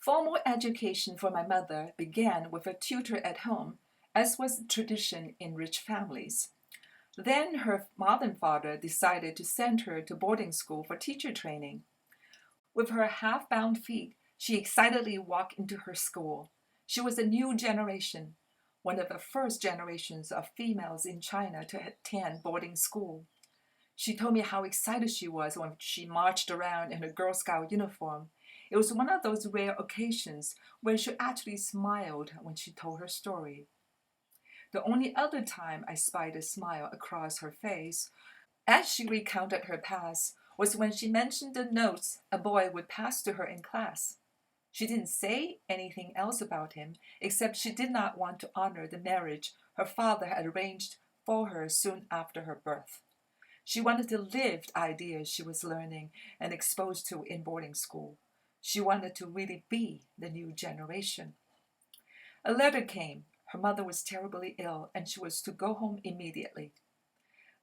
Formal education for my mother began with a tutor at home, as was tradition in rich families. Then her mother and father decided to send her to boarding school for teacher training. With her half-bound feet, she excitedly walked into her school. She was a new generation, one of the first generations of females in China to attend boarding school. She told me how excited she was when she marched around in her Girl Scout uniform. It was one of those rare occasions where she actually smiled when she told her story. The only other time I spied a smile across her face, as she recounted her past, was when she mentioned the notes a boy would pass to her in class. She didn't say anything else about him, except she did not want to honor the marriage her father had arranged for her soon after her birth. She wanted to live the ideas she was learning and exposed to in boarding school. She wanted to really be the new generation. A letter came. Her mother was terribly ill and she was to go home immediately.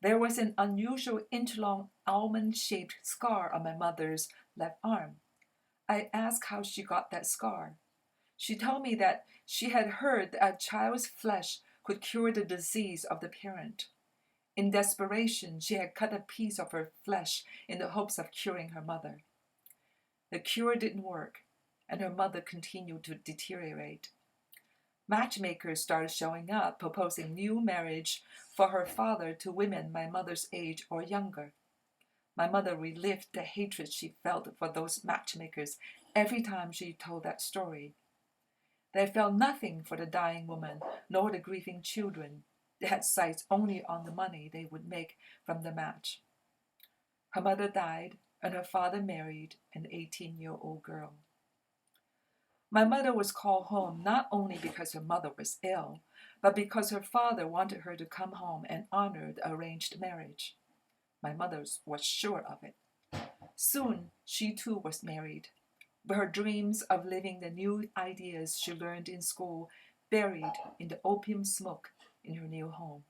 There was an unusual interlong almond-shaped scar on my mother's left arm. I asked how she got that scar. She told me that she had heard that a child's flesh could cure the disease of the parent. In desperation, she had cut a piece of her flesh in the hopes of curing her mother. The cure didn't work, and her mother continued to deteriorate. Matchmakers started showing up, proposing new marriage for her father to women my mother's age or younger. My mother relived the hatred she felt for those matchmakers every time she told that story. They felt nothing for the dying woman, nor the grieving children. They had sights only on the money they would make from the match. Her mother died, and her father married an 18-year-old girl. My mother was called home not only because her mother was ill, but because her father wanted her to come home and honor the arranged marriage. My mother was sure of it. Soon, she too was married, but her dreams of living the new ideas she learned in school buried in the opium smoke in her new home.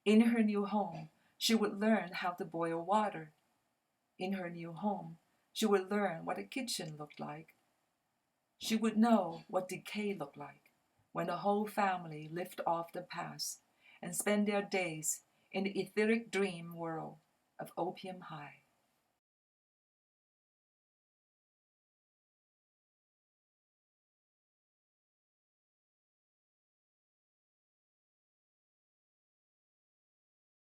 In her new home, she would learn how to boil water. In her new home, she would learn what a kitchen looked like. She would know what decay looked like when the whole family lived off the past and spent their days in the etheric dream world of Opium High.